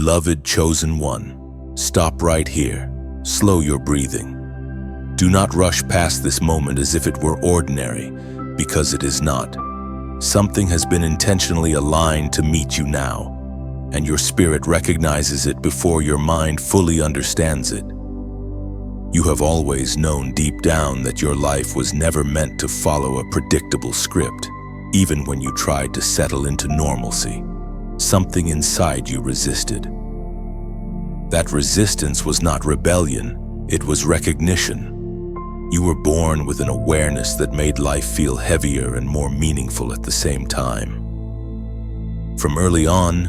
Beloved chosen one, stop right here. Slow your breathing. Do not rush past this moment as if it were ordinary, because it is not. Something has been intentionally aligned to meet you now, and your spirit recognizes it before your mind fully understands it. You have always known deep down that your life was never meant to follow a predictable script, even when you tried to settle into normalcy. Something inside you resisted. That resistance was not rebellion, it was recognition. You were born with an awareness that made life feel heavier and more meaningful at the same time. From early on,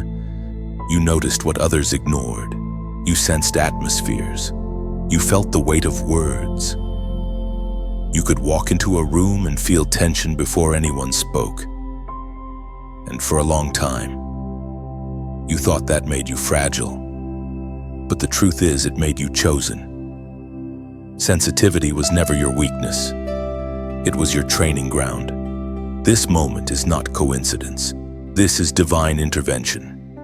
you noticed what others ignored. You sensed atmospheres. You felt the weight of words. You could walk into a room and feel tension before anyone spoke. And for a long time, you thought that made you fragile. But the truth is, it made you chosen. Sensitivity was never your weakness. It was your training ground. This moment is not coincidence. This is divine intervention.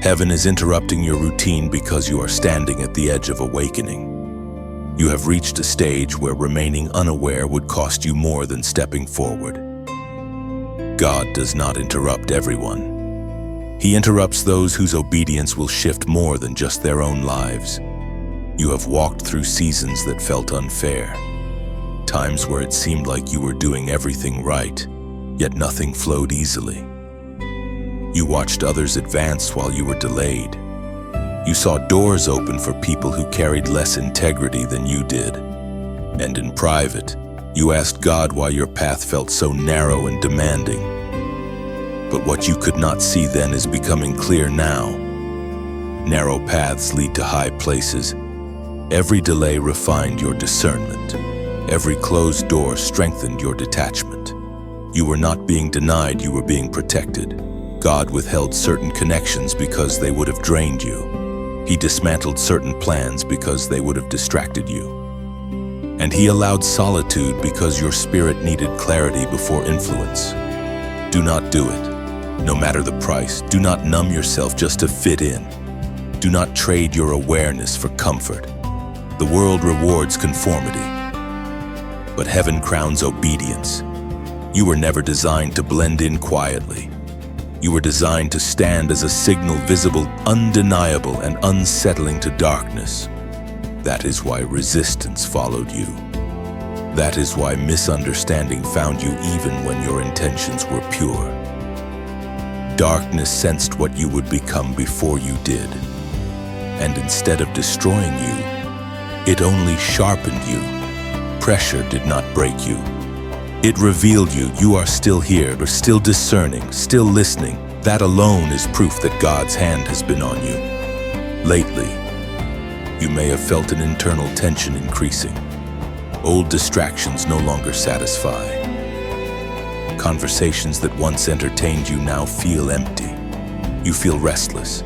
Heaven is interrupting your routine because you are standing at the edge of awakening. You have reached a stage where remaining unaware would cost you more than stepping forward. God does not interrupt everyone. He interrupts those whose obedience will shift more than just their own lives. You have walked through seasons that felt unfair, times where it seemed like you were doing everything right, yet nothing flowed easily. You watched others advance while you were delayed. You saw doors open for people who carried less integrity than you did. And in private, you asked God why your path felt so narrow and demanding. But what you could not see then is becoming clear now. Narrow paths lead to high places. Every delay refined your discernment. Every closed door strengthened your detachment. You were not being denied, you were being protected. God withheld certain connections because they would have drained you. He dismantled certain plans because they would have distracted you. And He allowed solitude because your spirit needed clarity before influence. Do not do it, no matter the price. Do not numb yourself just to fit in. Do not trade your awareness for comfort. The world rewards conformity, but heaven crowns obedience. You were never designed to blend in quietly. You were designed to stand as a signal visible, undeniable, and unsettling to darkness. That is why resistance followed you. That is why misunderstanding found you even when your intentions were pure. Darkness sensed what you would become before you did. And instead of destroying you, it only sharpened you. Pressure did not break you. It revealed you. You are still here, but still discerning, still listening. That alone is proof that God's hand has been on you. Lately, you may have felt an internal tension increasing. Old distractions no longer satisfy. Conversations that once entertained you now feel empty. You feel restless,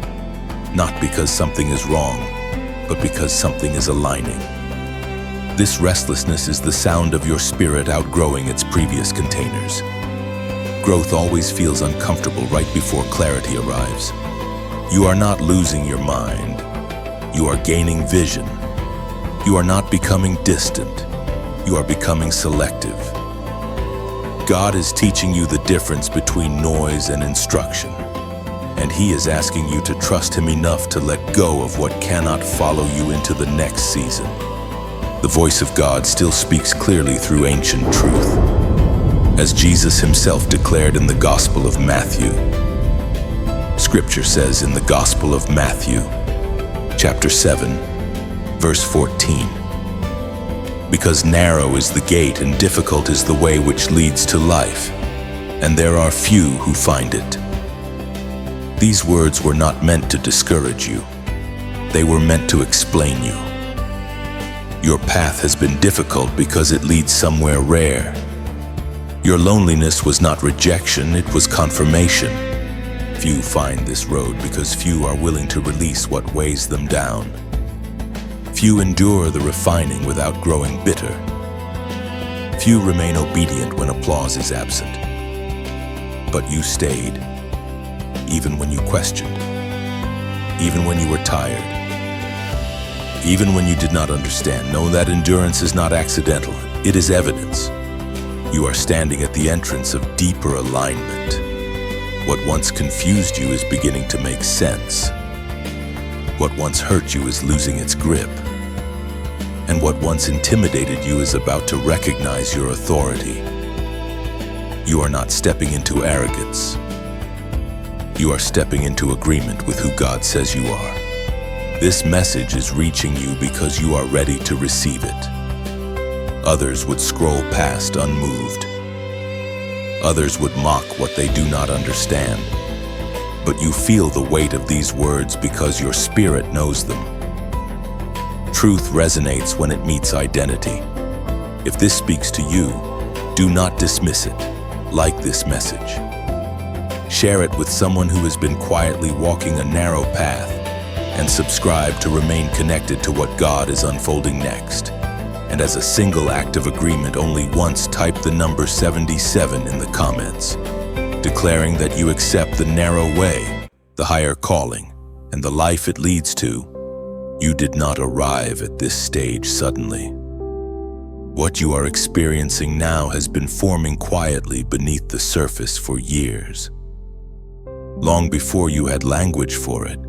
not because something is wrong, but because something is aligning. This restlessness is the sound of your spirit outgrowing its previous containers. Growth always feels uncomfortable right before clarity arrives. You are not losing your mind. You are gaining vision. You are not becoming distant. You are becoming selective. God is teaching you the difference between noise and instruction, and He is asking you to trust Him enough to let go of what cannot follow you into the next season. The voice of God still speaks clearly through ancient truth. As Jesus Himself declared in the Gospel of Matthew. Scripture says in the Gospel of Matthew, chapter 7, verse 14, "Because narrow is the gate and difficult is the way which leads to life, and there are few who find it." These words were not meant to discourage you. They were meant to explain you. Your path has been difficult because it leads somewhere rare. Your loneliness was not rejection, it was confirmation. Few find this road because few are willing to release what weighs them down. Few endure the refining without growing bitter. Few remain obedient when applause is absent. But you stayed, even when you questioned. even when you were tired, even when you did not understand. Know that endurance is not accidental. It is evidence. You are standing at the entrance of deeper alignment. What once confused you is beginning to make sense. What once hurt you is losing its grip. And what once intimidated you is about to recognize your authority. You are not stepping into arrogance. You are stepping into agreement with who God says you are. This message is reaching you because you are ready to receive it. Others would scroll past unmoved. Others would mock what they do not understand. But you feel the weight of these words because your spirit knows them. Truth resonates when it meets identity. If this speaks to you, do not dismiss it. Like this message. Share it with someone who has been quietly walking a narrow path, and subscribe to remain connected to what God is unfolding next. And as a single act of agreement, only once type the number 77 in the comments, declaring that you accept the narrow way, the higher calling, and the life it leads to. You did not arrive at this stage suddenly. What you are experiencing now has been forming quietly beneath the surface for years. Long before you had language for it,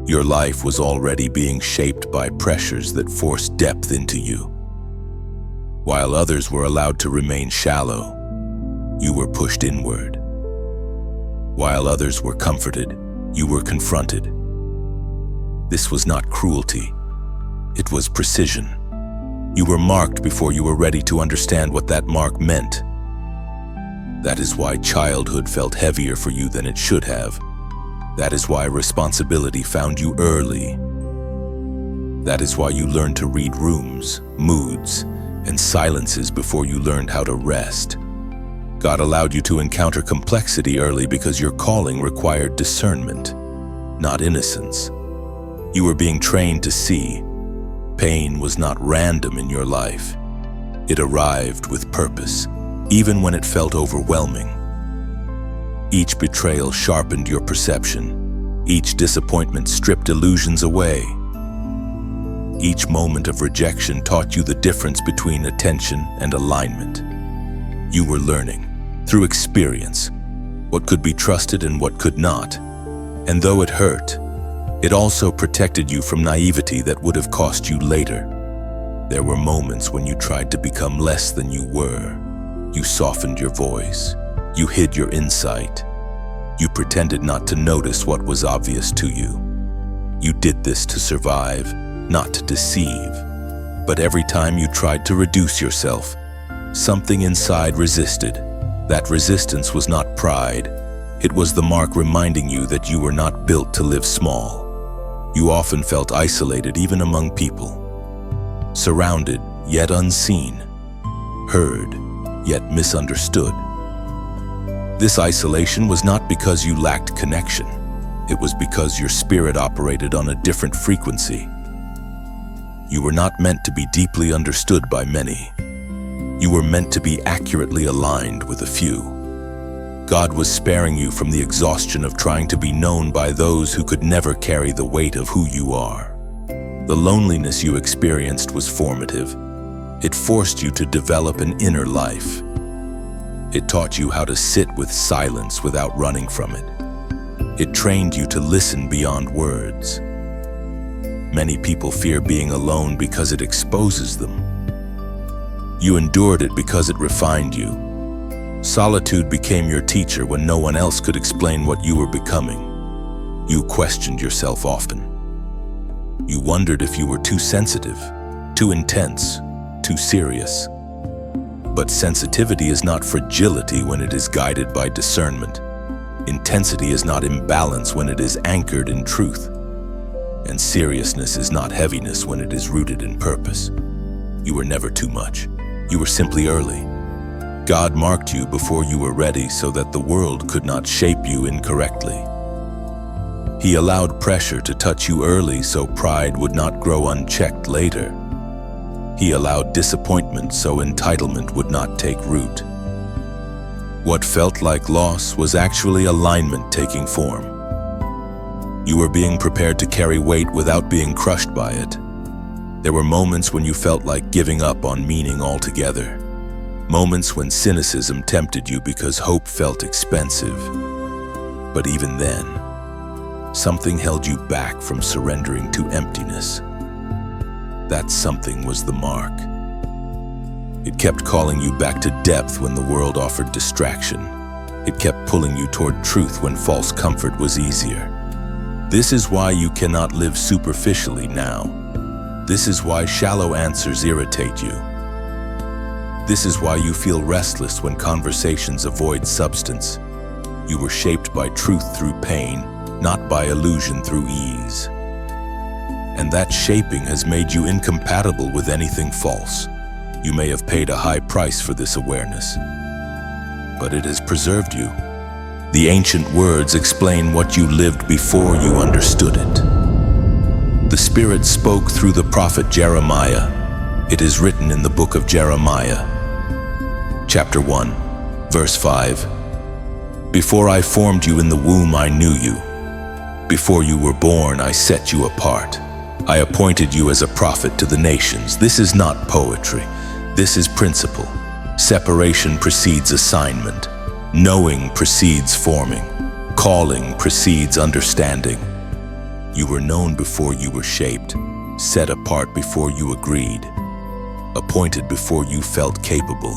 your life was already being shaped by pressures that forced depth into you. While others were allowed to remain shallow, you were pushed inward. While others were comforted, you were confronted. This was not cruelty, it was precision. You were marked before you were ready to understand what that mark meant. That is why childhood felt heavier for you than it should have. That is why responsibility found you early. That is why you learned to read rooms, moods, and silences before you learned how to rest. God allowed you to encounter complexity early because your calling required discernment, not innocence. You were being trained to see. Pain was not random in your life. It arrived with purpose, even when it felt overwhelming. Each betrayal sharpened your perception. Each disappointment stripped illusions away. Each moment of rejection taught you the difference between attention and alignment. You were learning, through experience, what could be trusted and what could not. And though it hurt, it also protected you from naivety that would have cost you later. There were moments when you tried to become less than you were. You softened your voice. You hid your insight. You pretended not to notice what was obvious to you. You did this to survive, not to deceive. But every time you tried to reduce yourself, something inside resisted. That resistance was not pride. It was the mark reminding you that you were not built to live small. You often felt isolated even among people. Surrounded, yet unseen. Heard, yet misunderstood. This isolation was not because you lacked connection. It was because your spirit operated on a different frequency. You were not meant to be deeply understood by many. You were meant to be accurately aligned with a few. God was sparing you from the exhaustion of trying to be known by those who could never carry the weight of who you are. The loneliness you experienced was formative. It forced you to develop an inner life. It taught you how to sit with silence without running from it. It trained you to listen beyond words. Many people fear being alone because it exposes them. You endured it because it refined you. Solitude became your teacher when no one else could explain what you were becoming. You questioned yourself often. You wondered if you were too sensitive, too intense, too serious. But sensitivity is not fragility when it is guided by discernment. Intensity is not imbalance when it is anchored in truth. And seriousness is not heaviness when it is rooted in purpose. You were never too much. You were simply early. God marked you before you were ready so that the world could not shape you incorrectly. He allowed pressure to touch you early so pride would not grow unchecked later. He allowed disappointment so entitlement would not take root. What felt like loss was actually alignment taking form. You were being prepared to carry weight without being crushed by it. There were moments when you felt like giving up on meaning altogether. Moments when cynicism tempted you because hope felt expensive. But even then, something held you back from surrendering to emptiness. That something was the mark. It kept calling you back to depth when the world offered distraction. It kept pulling you toward truth when false comfort was easier. This is why you cannot live superficially now. This is why shallow answers irritate you. This is why you feel restless when conversations avoid substance. You were shaped by truth through pain, not by illusion through ease. And that shaping has made you incompatible with anything false. You may have paid a high price for this awareness, but it has preserved you. The ancient words explain what you lived before you understood it. The Spirit spoke through the prophet Jeremiah. It is written in the book of Jeremiah, chapter 1, verse 5. Before I formed you in the womb, I knew you. Before you were born, I set you apart. I appointed you as a prophet to the nations. This is not poetry. This is principle. Separation precedes assignment. Knowing precedes forming. Calling precedes understanding. You were known before you were shaped, set apart before you agreed, appointed before you felt capable.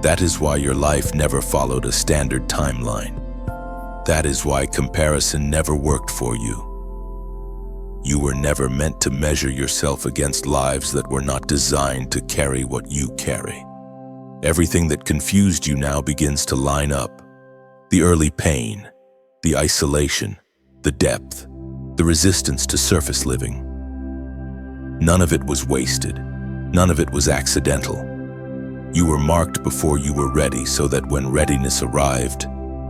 That is why your life never followed a standard timeline. That is why comparison never worked for you. You were never meant to measure yourself against lives that were not designed to carry what you carry. Everything that confused you now begins to line up. The early pain, the isolation, the depth, the resistance to surface living. None of it was wasted. None of it was accidental. You were marked before you were ready so that when readiness arrived,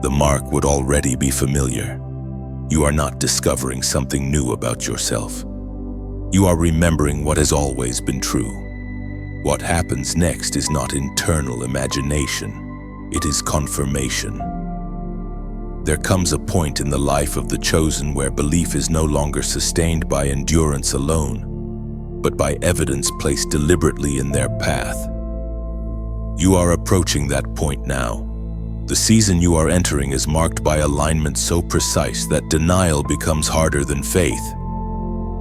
the mark would already be familiar. You are not discovering something new about yourself. You are remembering what has always been true. What happens next is not internal imagination. It is confirmation. There comes a point in the life of the chosen where belief is no longer sustained by endurance alone, but by evidence placed deliberately in their path. You are approaching that point now. The season you are entering is marked by alignment so precise that denial becomes harder than faith.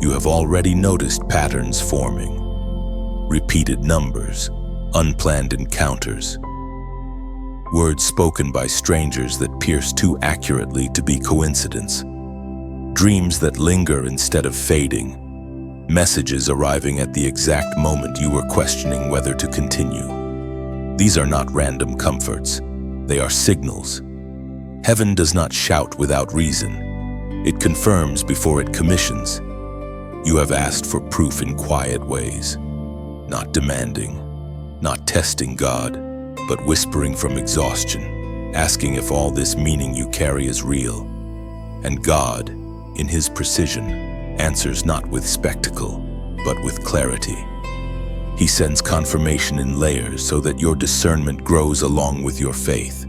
You have already noticed patterns forming. Repeated numbers, unplanned encounters, words spoken by strangers that pierce too accurately to be coincidence, dreams that linger instead of fading, messages arriving at the exact moment you were questioning whether to continue. These are not random comforts. They are signals. Heaven does not shout without reason. It confirms before it commissions. You have asked for proof in quiet ways, not demanding, not testing God, but whispering from exhaustion, asking if all this meaning you carry is real. And God, in His precision, answers not with spectacle, but with clarity. He sends confirmation in layers so that your discernment grows along with your faith.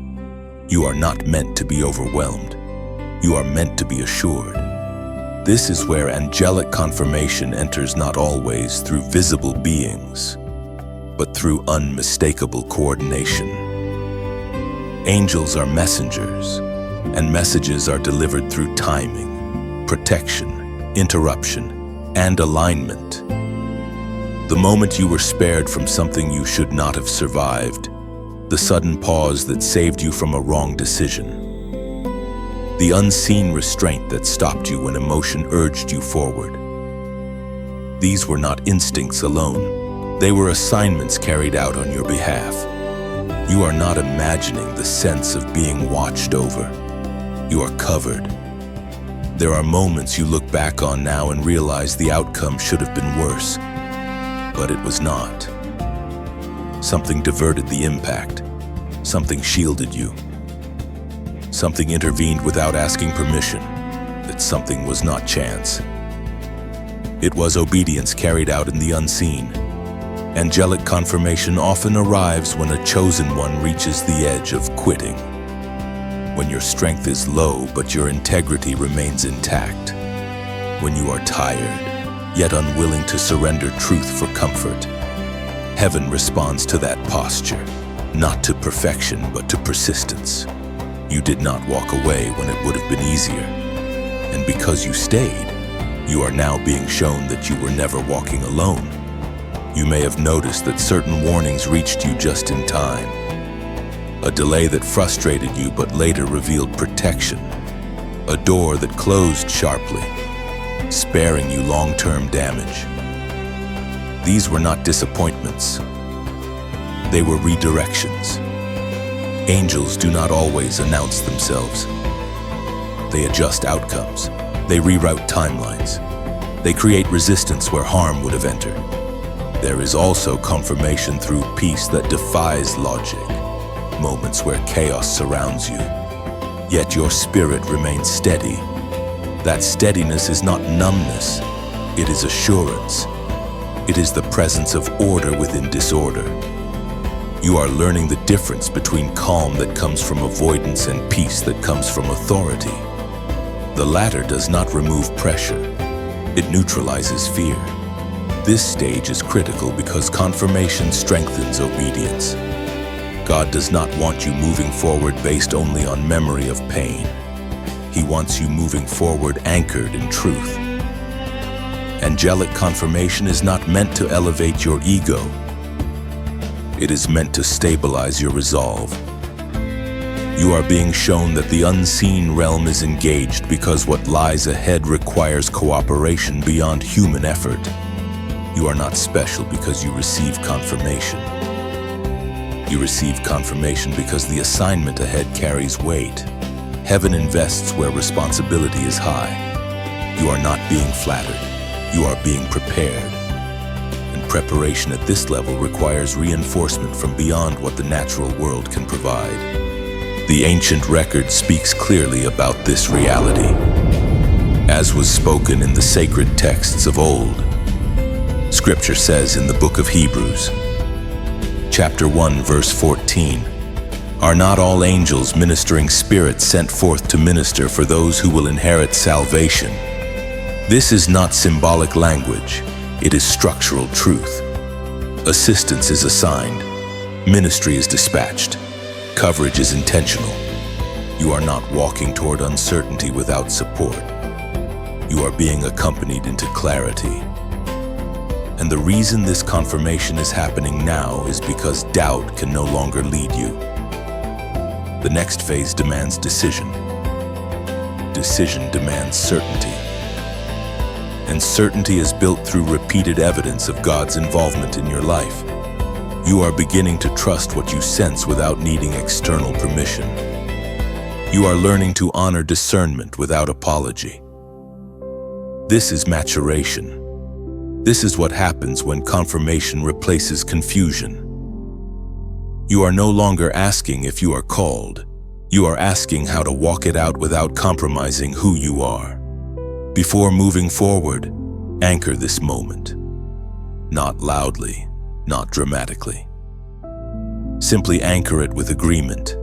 You are not meant to be overwhelmed. You are meant to be assured. This is where angelic confirmation enters not always through visible beings, but through unmistakable coordination. Angels are messengers, and messages are delivered through timing, protection, interruption, and alignment. The moment you were spared from something you should not have survived, the sudden pause that saved you from a wrong decision, the unseen restraint that stopped you when emotion urged you forward. These were not instincts alone. They were assignments carried out on your behalf. You are not imagining the sense of being watched over. You are covered. There are moments you look back on now and realize the outcome should have been worse. But it was not. Something diverted the impact. Something shielded you. Something intervened without asking permission. That something was not chance. It was obedience carried out in the unseen. Angelic confirmation often arrives when a chosen one reaches the edge of quitting. when your strength is low but your integrity remains intact, when you are tired, yet unwilling to surrender truth for comfort. Heaven responds to that posture, not to perfection but to persistence. You did not walk away when it would have been easier. And because you stayed, you are now being shown that you were never walking alone. You may have noticed that certain warnings reached you just in time. A delay that frustrated you but later revealed protection. A door that closed sharply, sparing you long-term damage. These were not disappointments. They were redirections. Angels do not always announce themselves. They adjust outcomes. They reroute timelines. They create resistance where harm would have entered. There is also confirmation through peace that defies logic, moments where chaos surrounds you, yet your spirit remains steady. That steadiness is not numbness, it is assurance. It is the presence of order within disorder. You are learning the difference between calm that comes from avoidance and peace that comes from authority. The latter does not remove pressure, it neutralizes fear. This stage is critical because confirmation strengthens obedience. God does not want you moving forward based only on memory of pain. He wants you moving forward anchored in truth. Angelic confirmation is not meant to elevate your ego. It is meant to stabilize your resolve. You are being shown that the unseen realm is engaged because what lies ahead requires cooperation beyond human effort. You are not special because you receive confirmation. You receive confirmation because the assignment ahead carries weight. Heaven invests where responsibility is high. You are not being flattered. You are being prepared. And preparation at this level requires reinforcement from beyond what the natural world can provide. The ancient record speaks clearly about this reality, as was spoken in the sacred texts of old. Scripture says in the book of Hebrews, chapter 1, verse 14, "Are not all angels ministering spirits sent forth to minister for those who will inherit salvation?" This is not symbolic language, it is structural truth. Assistance is assigned, ministry is dispatched, coverage is intentional. You are not walking toward uncertainty without support. You are being accompanied into clarity. And the reason this confirmation is happening now is because doubt can no longer lead you. The next phase demands decision. Decision demands certainty. And certainty is built through repeated evidence of God's involvement in your life. You are beginning to trust what you sense without needing external permission. You are learning to honor discernment without apology. This is maturation. This is what happens when confirmation replaces confusion. You are no longer asking if you are called. You are asking how to walk it out without compromising who you are. Before moving forward, anchor this moment. Not loudly, not dramatically. Simply anchor it with agreement.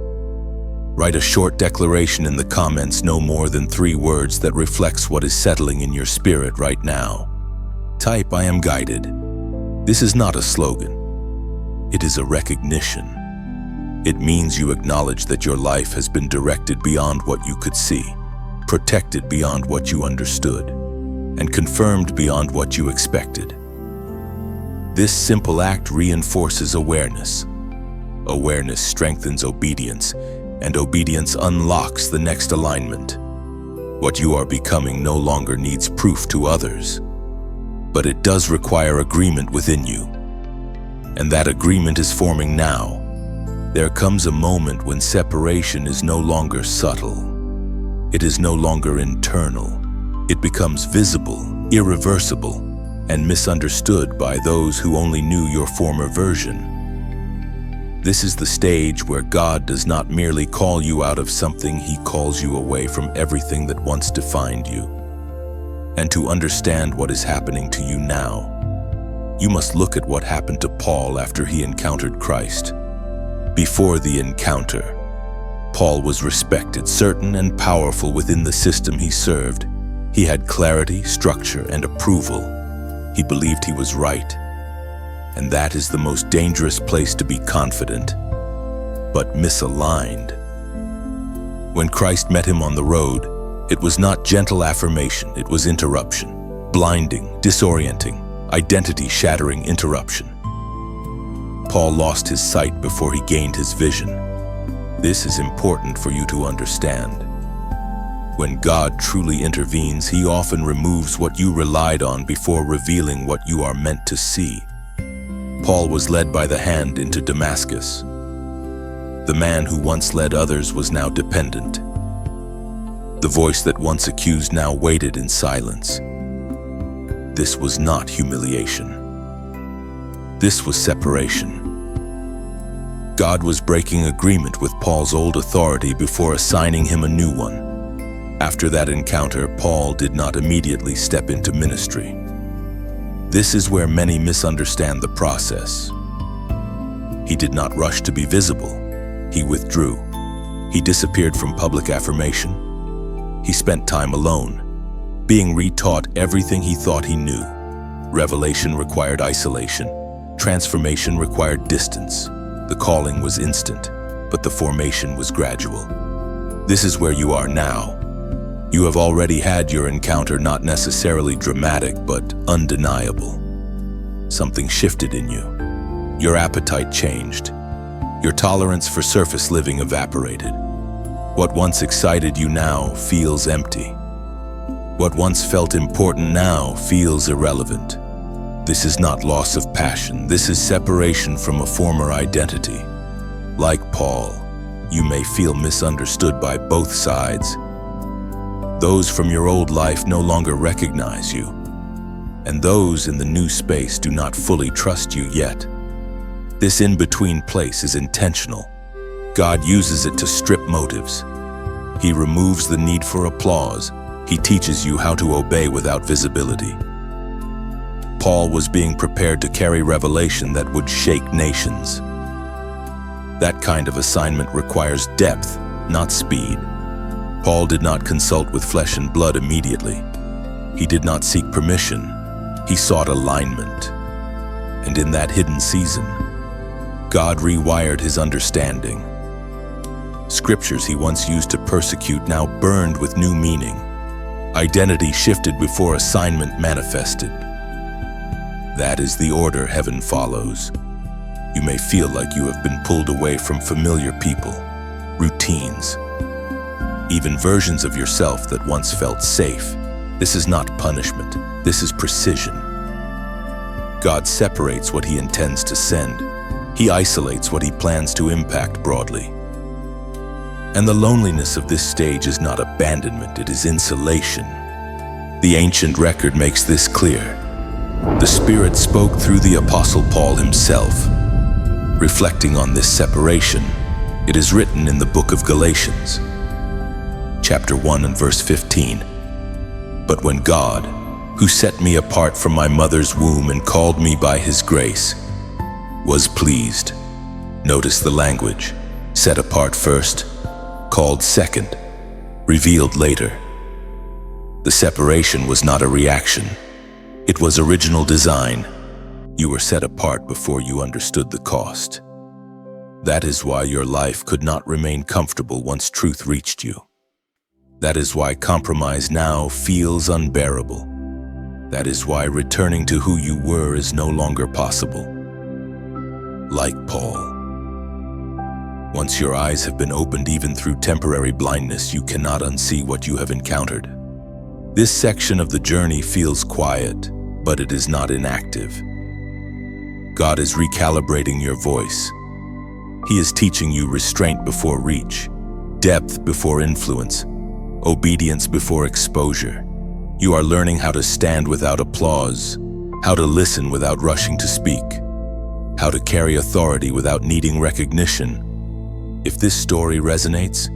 Write a short declaration in the comments, no more than 3 words, that reflects what is settling in your spirit right now. Type, "I am guided." This is not a slogan. It is a recognition. It means you acknowledge that your life has been directed beyond what you could see, protected beyond what you understood, and confirmed beyond what you expected. This simple act reinforces awareness. Awareness strengthens obedience, and obedience unlocks the next alignment. What you are becoming no longer needs proof to others, but it does require agreement within you. And that agreement is forming now. There comes a moment when separation is no longer subtle. It is no longer internal. It becomes visible, irreversible, and misunderstood by those who only knew your former version. This is the stage where God does not merely call you out of something, He calls you away from everything that once defined you. And to understand what is happening to you now, you must look at what happened to Paul after he encountered Christ. Before the encounter, Paul was respected, certain and powerful within the system he served. He had clarity, structure, and approval. He believed he was right. And that is the most dangerous place to be confident, but misaligned. When Christ met him on the road, it was not gentle affirmation, it was interruption. Blinding, disorienting, identity-shattering interruption. Paul lost his sight before he gained his vision. This is important for you to understand. When God truly intervenes, he often removes what you relied on before revealing what you are meant to see. Paul was led by the hand into Damascus. The man who once led others was now dependent. The voice that once accused now waited in silence. This was not humiliation. This was separation. God was breaking agreement with Paul's old authority before assigning him a new one. After that encounter, Paul did not immediately step into ministry. This is where many misunderstand the process. He did not rush to be visible. He withdrew. He disappeared from public affirmation. He spent time alone, being retaught everything he thought he knew. Revelation required isolation. Transformation required distance. The calling was instant, but the formation was gradual. This is where you are now. You have already had your encounter, not necessarily dramatic, but undeniable. Something shifted in you. Your appetite changed. Your tolerance for surface living evaporated. What once excited you now feels empty. What once felt important now feels irrelevant. This is not loss of passion. This is separation from a former identity. Like Paul, you may feel misunderstood by both sides. Those from your old life no longer recognize you, and those in the new space do not fully trust you yet. This in-between place is intentional. God uses it to strip motives. He removes the need for applause. He teaches you how to obey without visibility. Paul was being prepared to carry revelation that would shake nations. That kind of assignment requires depth, not speed. Paul did not consult with flesh and blood immediately. He did not seek permission. He sought alignment. And in that hidden season, God rewired his understanding. Scriptures he once used to persecute now burned with new meaning. Identity shifted before assignment manifested. That is the order heaven follows. You may feel like you have been pulled away from familiar people, routines, even versions of yourself that once felt safe. This is not punishment. This is precision. God separates what he intends to send. He isolates what he plans to impact broadly. And the loneliness of this stage is not abandonment, it is insulation. The ancient record makes this clear. The Spirit spoke through the Apostle Paul himself. Reflecting on this separation, it is written in the book of Galatians, chapter 1 and verse 15. But when God, who set me apart from my mother's womb and called me by his grace, was pleased. Notice the language. Set apart first, called second, revealed later. The separation was not a reaction. It was original design. You were set apart before you understood the cost. That is why your life could not remain comfortable once truth reached you. That is why compromise now feels unbearable. That is why returning to who you were is no longer possible. Like Paul, once your eyes have been opened even through temporary blindness, you cannot unsee what you have encountered. This section of the journey feels quiet, but it is not inactive. God is recalibrating your voice. He is teaching you restraint before reach, depth before influence, obedience before exposure. You are learning how to stand without applause, how to listen without rushing to speak, how to carry authority without needing recognition. If this story resonates,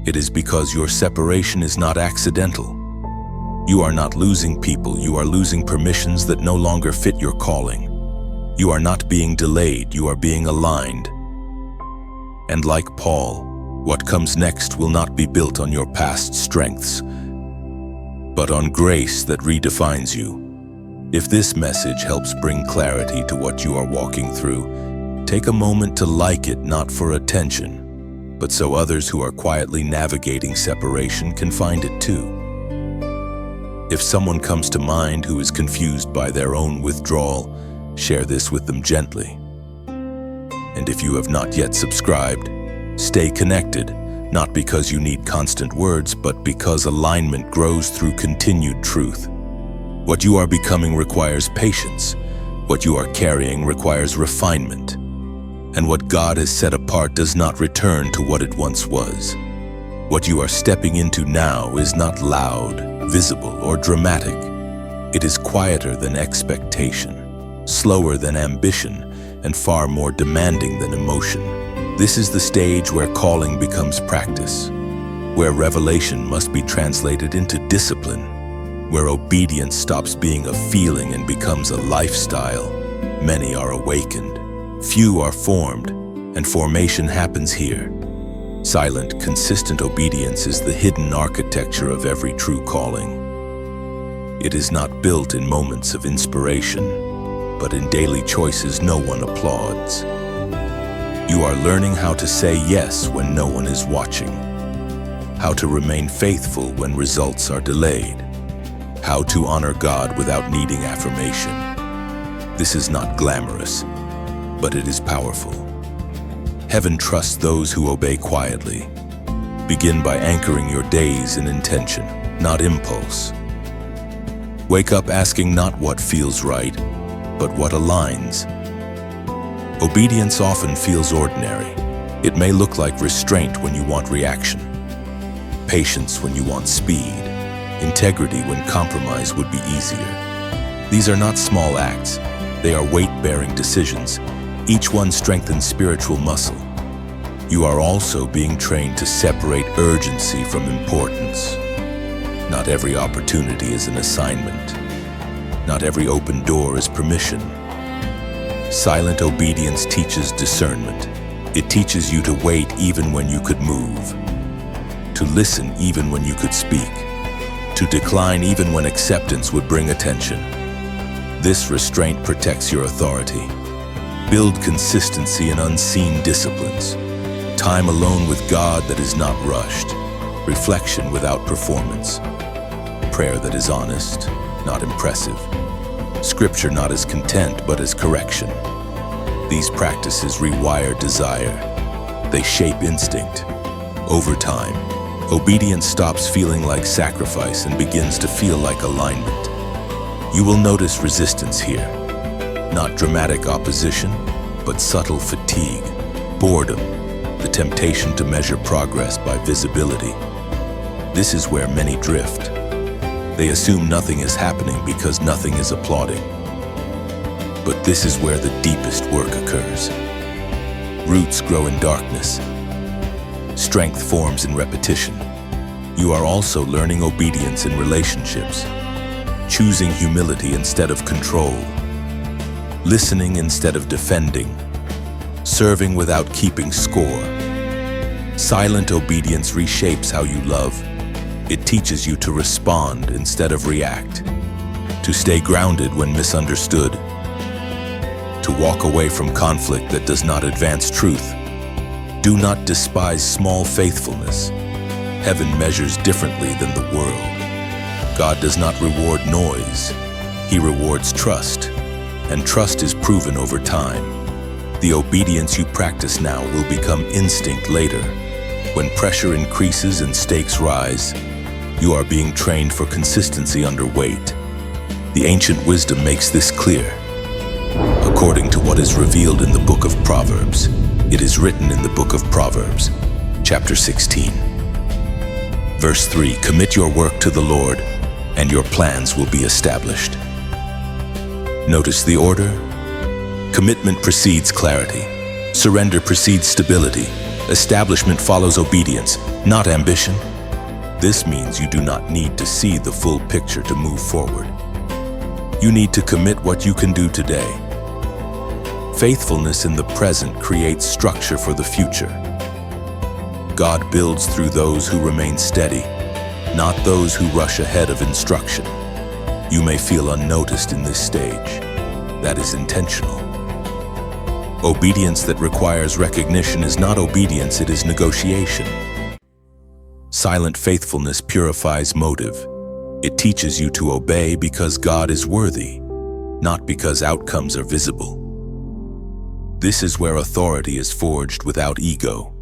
it is because your separation is not accidental. You are not losing people, you are losing permissions that no longer fit your calling. You are not being delayed, you are being aligned. And like Paul, What comes next will not be built on your past strengths, but on grace that redefines you. If this message helps bring clarity to what you are walking through, take a moment to like it, not for attention, but so others who are quietly navigating separation can find it too. If someone comes to mind who is confused by their own withdrawal, share this with them gently. And if you have not yet subscribed, stay connected, not because you need constant words, but because alignment grows through continued truth. What you are becoming requires patience. What you are carrying requires refinement. And what God has set apart does not return to what it once was. What you are stepping into now is not loud, visible, or dramatic. It is quieter than expectation, slower than ambition, and far more demanding than emotion. This is the stage where calling becomes practice, where revelation must be translated into discipline, where obedience stops being a feeling and becomes a lifestyle. Many are awakened, few are formed, and formation happens here. Silent, consistent obedience is the hidden architecture of every true calling. It is not built in moments of inspiration, but in daily choices no one applauds. You are learning how to say yes when no one is watching, how to remain faithful when results are delayed, how to honor God without needing affirmation. This is not glamorous, but it is powerful. Heaven trusts those who obey quietly. Begin by anchoring your days in intention, not impulse. Wake up asking not what feels right, but what aligns. Obedience often feels ordinary. It may look like restraint when you want reaction, patience when you want speed, integrity when compromise would be easier. These are not small acts. They are weight-bearing decisions. Each one strengthens spiritual muscle. You are also being trained to separate urgency from importance. Not every opportunity is an assignment. Not every open door is permission. Silent obedience teaches discernment. It teaches you to wait even when you could move, to listen even when you could speak, to decline even when acceptance would bring attention. This restraint protects your authority. Build consistency in unseen disciplines. Time alone with God that is not rushed. Reflection without performance. Prayer that is honest, not impressive. Scripture not as content, but as correction. These practices rewire desire. They shape instinct. Over time, obedience stops feeling like sacrifice and begins to feel like alignment. You will notice resistance here. Not dramatic opposition, but subtle fatigue, boredom, the temptation to measure progress by visibility. This is where many drift. They assume nothing is happening because nothing is applauding. But this is where the deepest work occurs. Roots grow in darkness. Strength forms in repetition. You are also learning obedience in relationships, choosing humility instead of control, listening instead of defending, serving without keeping score. Silent obedience reshapes how you love. It teaches you to respond instead of react, to stay grounded when misunderstood, to walk away from conflict that does not advance truth. Do not despise small faithfulness. Heaven measures differently than the world. God does not reward noise. He rewards trust, and trust is proven over time. The obedience you practice now will become instinct later. When pressure increases and stakes rise, you are being trained for consistency under weight. The ancient wisdom makes this clear. According to what is revealed in the book of Proverbs, it is written in the book of Proverbs, chapter 16. Verse 3, commit your work to the Lord, and your plans will be established. Notice the order. Commitment precedes clarity. Surrender precedes stability. Establishment follows obedience, not ambition. This means you do not need to see the full picture to move forward. You need to commit what you can do today. Faithfulness in the present creates structure for the future. God builds through those who remain steady, not those who rush ahead of instruction. You may feel unnoticed in this stage. That is intentional. Obedience that requires recognition is not obedience, it is negotiation. Silent faithfulness purifies motive. It teaches you to obey because God is worthy, not because outcomes are visible. This is where authority is forged without ego.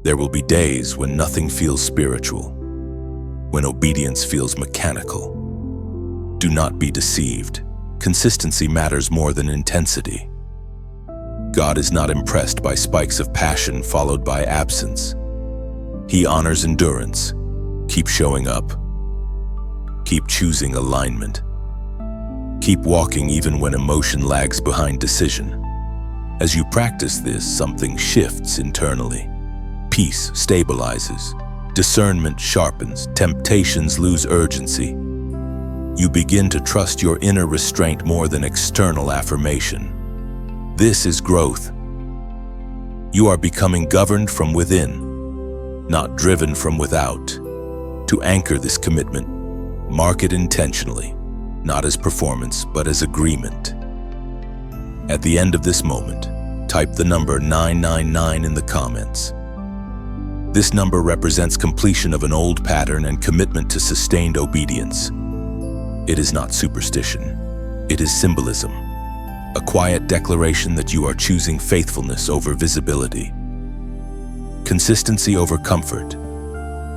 There will be days when nothing feels spiritual, when obedience feels mechanical. Do not be deceived. Consistency matters more than intensity. God is not impressed by spikes of passion followed by absence. He honors endurance. Keep showing up. Keep choosing alignment. Keep walking even when emotion lags behind decision. As you practice this, something shifts internally. Peace stabilizes. Discernment sharpens. Temptations lose urgency. You begin to trust your inner restraint more than external affirmation. This is growth. You are becoming governed from within, not driven from without. To anchor this commitment, mark it intentionally, not as performance, but as agreement. At the end of this moment, type the number 999 in the comments. This number represents completion of an old pattern and commitment to sustained obedience. It is not superstition. It is symbolism. A quiet declaration that you are choosing faithfulness over visibility. Consistency over comfort.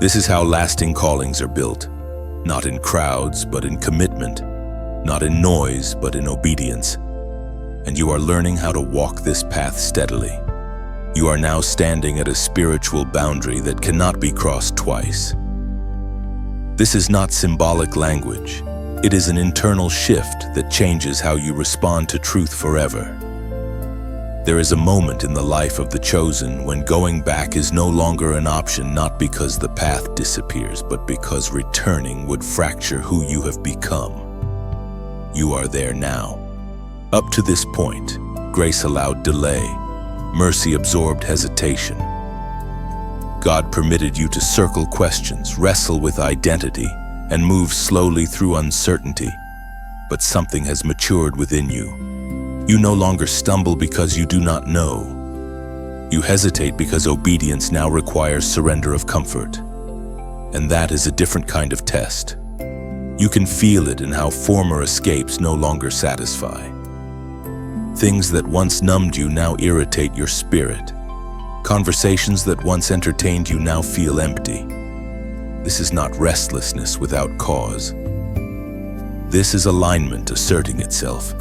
This is how lasting callings are built. Not in crowds, but in commitment. Not in noise, but in obedience. And you are learning how to walk this path steadily. You are now standing at a spiritual boundary that cannot be crossed twice. This is not symbolic language. It is an internal shift that changes how you respond to truth forever. There is a moment in the life of the chosen when going back is no longer an option, not because the path disappears, but because returning would fracture who you have become. You are there now. Up to this point, grace allowed delay. Mercy absorbed hesitation. God permitted you to circle questions, wrestle with identity, and move slowly through uncertainty. But something has matured within you. You no longer stumble because you do not know. You hesitate because obedience now requires surrender of comfort. And that is a different kind of test. You can feel it in how former escapes no longer satisfy. Things that once numbed you now irritate your spirit. Conversations that once entertained you now feel empty. This is not restlessness without cause. This is alignment asserting itself.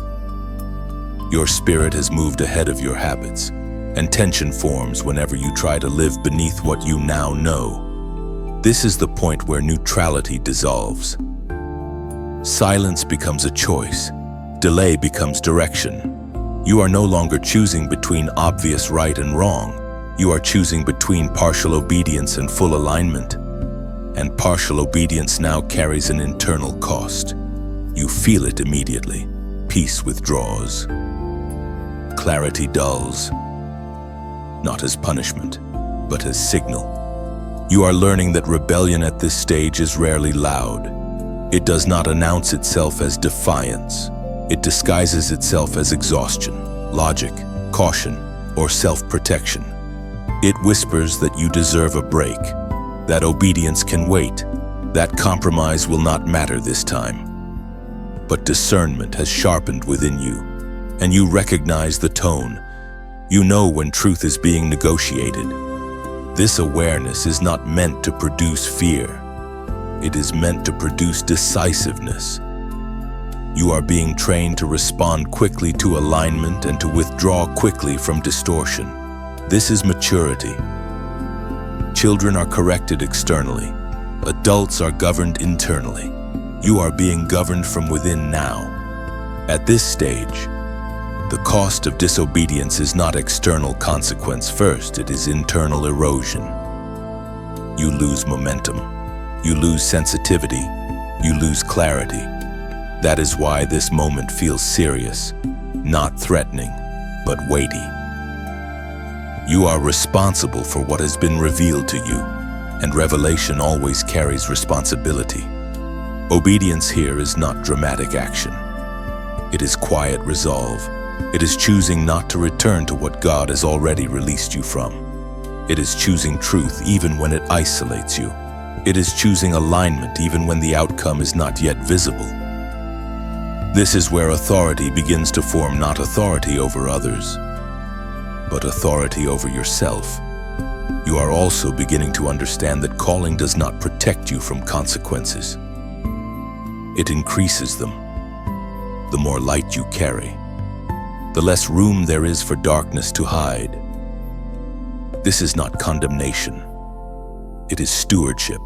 Your spirit has moved ahead of your habits, and tension forms whenever you try to live beneath what you now know. This is the point where neutrality dissolves. Silence becomes a choice. Delay becomes direction. You are no longer choosing between obvious right and wrong. You are choosing between partial obedience and full alignment. And partial obedience now carries an internal cost. You feel it immediately. Peace withdraws. Clarity dulls. Not as punishment, but as signal. You are learning that rebellion at this stage is rarely loud. It does not announce itself as defiance. It disguises itself as exhaustion, logic, caution, or self-protection. It whispers that you deserve a break, that obedience can wait, that compromise will not matter this time. But discernment has sharpened within you, and you recognize the tone. You know when truth is being negotiated. This awareness is not meant to produce fear. It is meant to produce decisiveness. You are being trained to respond quickly to alignment and to withdraw quickly from distortion. This is maturity. Children are corrected externally. Adults are governed internally. You are being governed from within now. At this stage, the cost of disobedience is not external consequence first, it is internal erosion. You lose momentum. You lose sensitivity. You lose clarity. That is why this moment feels serious, not threatening, but weighty. You are responsible for what has been revealed to you, and revelation always carries responsibility. Obedience here is not dramatic action. It is quiet resolve. It is choosing not to return to what God has already released you from. It is choosing truth even when it isolates you. It is choosing alignment even when the outcome is not yet visible. This is where authority begins to form, not authority over others, but authority over yourself. You are also beginning to understand that calling does not protect you from consequences. It increases them. The more light you carry, the less room there is for darkness to hide. This is not condemnation. It is stewardship.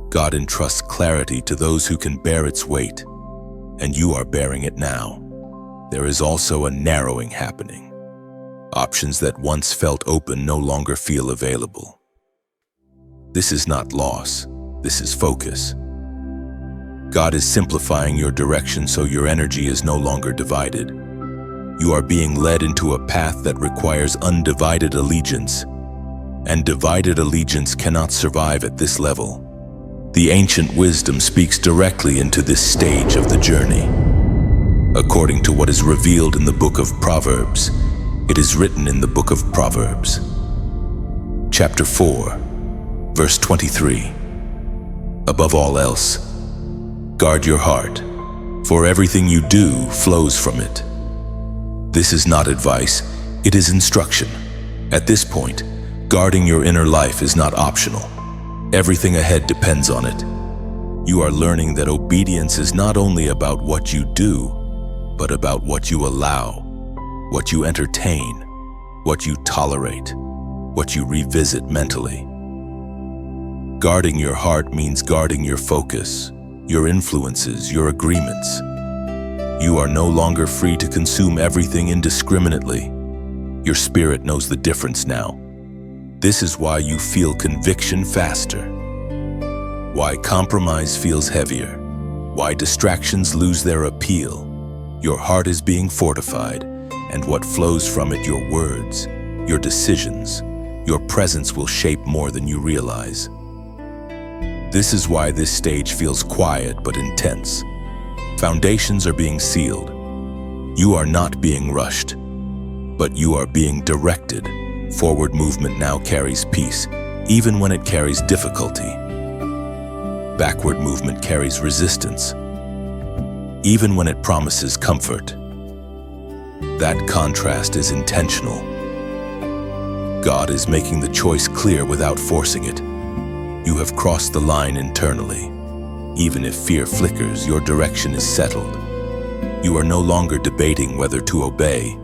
God entrusts clarity to those who can bear its weight, and you are bearing it now. There is also a narrowing happening. Options that once felt open no longer feel available. This is not loss. This is focus. God is simplifying your direction so your energy is no longer divided. You are being led into a path that requires undivided allegiance, and divided allegiance cannot survive at this level. The ancient wisdom speaks directly into this stage of the journey. According to what is revealed in the book of Proverbs, it is written in the book of Proverbs, chapter 4, verse 23. Above all else, guard your heart, for everything you do flows from it. This is not advice, it is instruction. At this point, guarding your inner life is not optional. Everything ahead depends on it. You are learning that obedience is not only about what you do, but about what you allow, what you entertain, what you tolerate, what you revisit mentally. Guarding your heart means guarding your focus, your influences, your agreements. You are no longer free to consume everything indiscriminately. Your spirit knows the difference now. This is why you feel conviction faster, why compromise feels heavier, why distractions lose their appeal. Your heart is being fortified, and what flows from it, your words, your decisions, your presence will shape more than you realize. This is why this stage feels quiet but intense. Foundations are being sealed. You are not being rushed, but you are being directed. Forward movement now carries peace, even when it carries difficulty. Backward movement carries resistance, even when it promises comfort. That contrast is intentional. God is making the choice clear without forcing it. You have crossed the line internally. Even if fear flickers, your direction is settled. You are no longer debating whether to obey.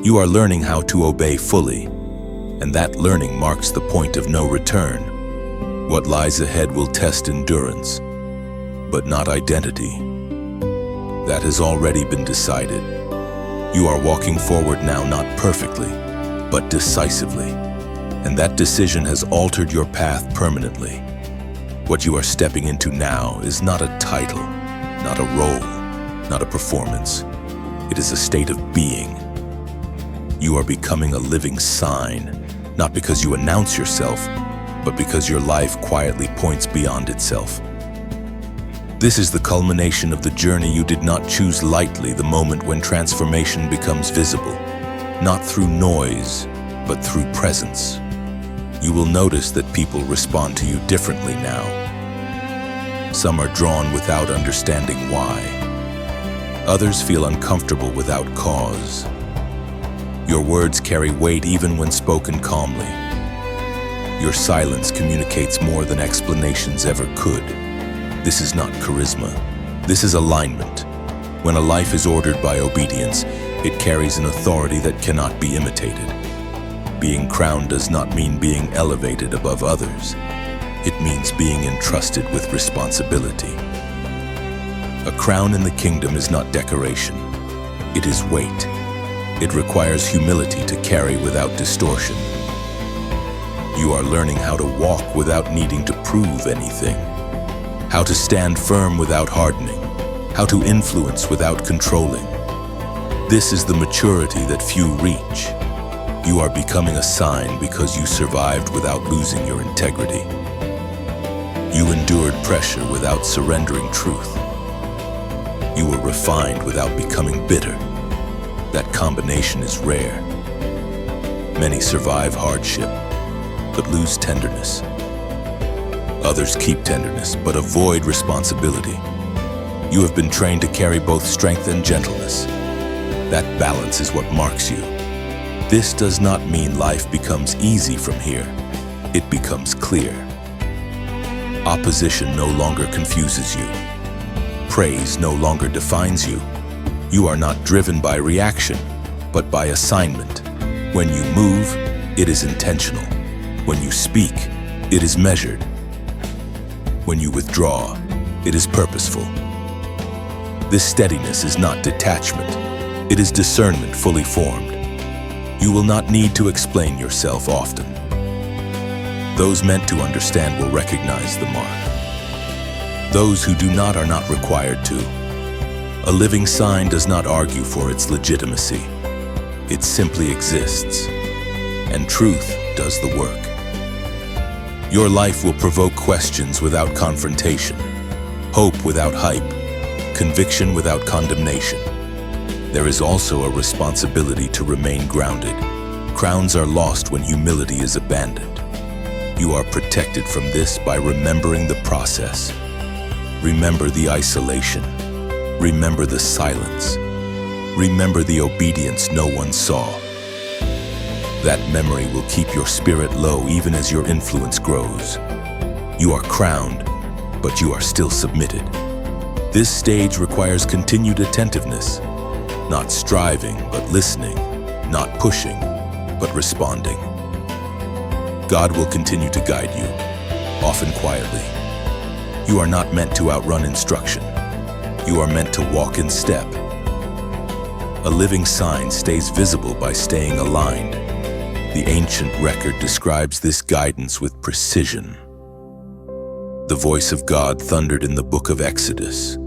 You are learning how to obey fully, and that learning marks the point of no return. What lies ahead will test endurance, but not identity. That has already been decided. You are walking forward now, not perfectly, but decisively, and that decision has altered your path permanently. What you are stepping into now is not a title, not a role, not a performance. It is a state of being. You are becoming a living sign, not because you announce yourself, but because your life quietly points beyond itself. This is the culmination of the journey you did not choose lightly, the moment when transformation becomes visible, not through noise, but through presence. You will notice that people respond to you differently now. Some are drawn without understanding why. Others feel uncomfortable without cause. Your words carry weight even when spoken calmly. Your silence communicates more than explanations ever could. This is not charisma. This is alignment. When a life is ordered by obedience, it carries an authority that cannot be imitated. Being crowned does not mean being elevated above others. It means being entrusted with responsibility. A crown in the kingdom is not decoration. It is weight. It requires humility to carry without distortion. You are learning how to walk without needing to prove anything, how to stand firm without hardening, how to influence without controlling. This is the maturity that few reach. You are becoming a sign because you survived without losing your integrity. You endured pressure without surrendering truth. You were refined without becoming bitter. That combination is rare. Many survive hardship, but lose tenderness. Others keep tenderness, but avoid responsibility. You have been trained to carry both strength and gentleness. That balance is what marks you. This does not mean life becomes easy from here. It becomes clear. Opposition no longer confuses you. Praise no longer defines you. You are not driven by reaction, but by assignment. When you move, it is intentional. When you speak, it is measured. When you withdraw, it is purposeful. This steadiness is not detachment. It is discernment fully formed. You will not need to explain yourself often. Those meant to understand will recognize the mark. Those who do not are not required to. A living sign does not argue for its legitimacy. It simply exists, and truth does the work. Your life will provoke questions without confrontation, hope without hype, conviction without condemnation. There is also a responsibility to remain grounded. Crowns are lost when humility is abandoned. You are protected from this by remembering the process. Remember the isolation. Remember the silence. Remember the obedience no one saw. That memory will keep your spirit low even as your influence grows. You are crowned, but you are still submitted. This stage requires continued attentiveness. Not striving, but listening. Not pushing, but responding. God will continue to guide you, often quietly. You are not meant to outrun instruction. You are meant to walk in step. A living sign stays visible by staying aligned. The ancient record describes this guidance with precision. The voice of God thundered in the book of Exodus.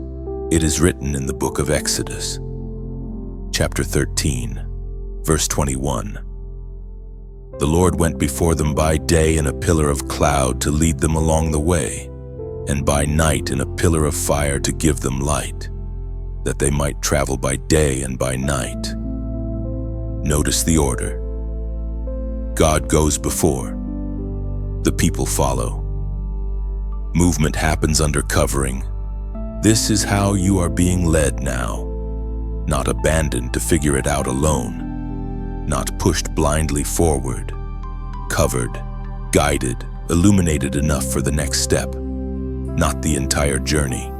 It is written in the book of Exodus, chapter 13, verse 21. The Lord went before them by day in a pillar of cloud to lead them along the way, and by night in a pillar of fire to give them light, that they might travel by day and by night. Notice the order. God goes before. The people follow. Movement happens under covering. This is how you are being led now. Not abandoned to figure it out alone. Not pushed blindly forward. Covered, guided, illuminated enough for the next step. Not the entire journey.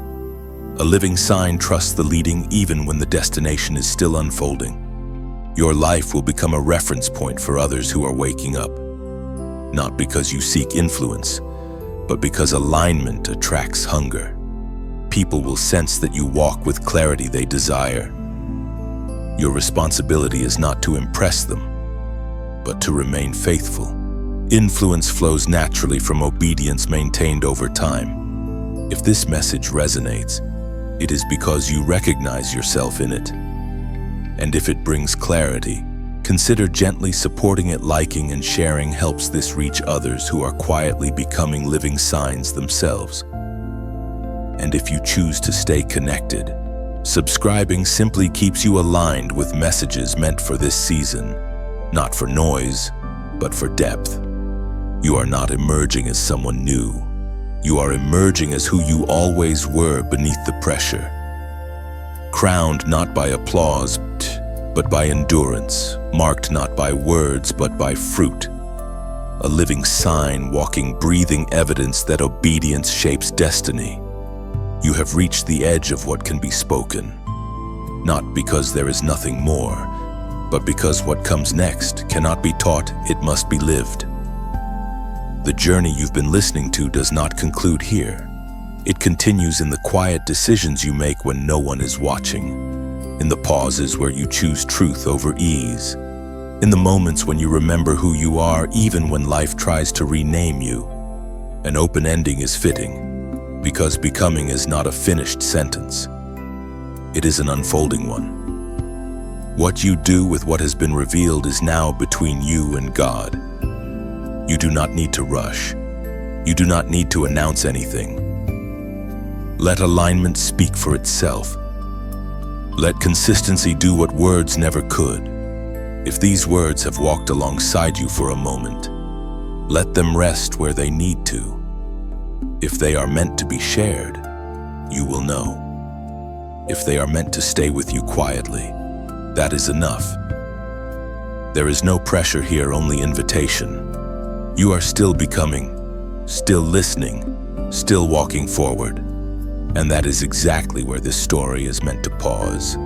A living sign trusts the leading even when the destination is still unfolding. Your life will become a reference point for others who are waking up. Not because you seek influence, but because alignment attracts hunger. People will sense that you walk with clarity they desire. Your responsibility is not to impress them, but to remain faithful. Influence flows naturally from obedience maintained over time. If this message resonates, it is because you recognize yourself in it. And if it brings clarity, consider gently supporting it. Liking and sharing helps this reach others who are quietly becoming living signs themselves. And if you choose to stay connected, subscribing simply keeps you aligned with messages meant for this season, not for noise, but for depth. You are not emerging as someone new. You are emerging as who you always were beneath the pressure. Crowned not by applause, but by endurance, marked not by words, but by fruit. A living sign, walking, breathing evidence that obedience shapes destiny. You have reached the edge of what can be spoken, not because there is nothing more, but because what comes next cannot be taught, it must be lived. The journey you've been listening to does not conclude here. It continues in the quiet decisions you make when no one is watching, in the pauses where you choose truth over ease, in the moments when you remember who you are even when life tries to rename you. An open ending is fitting, because becoming is not a finished sentence. It is an unfolding one. What you do with what has been revealed is now between you and God. You do not need to rush. You do not need to announce anything. Let alignment speak for itself. Let consistency do what words never could. If these words have walked alongside you for a moment, let them rest where they need to. If they are meant to be shared, you will know. If they are meant to stay with you quietly, that is enough. There is no pressure here, only invitation. You are still becoming, still listening, still walking forward. And that is exactly where this story is meant to pause.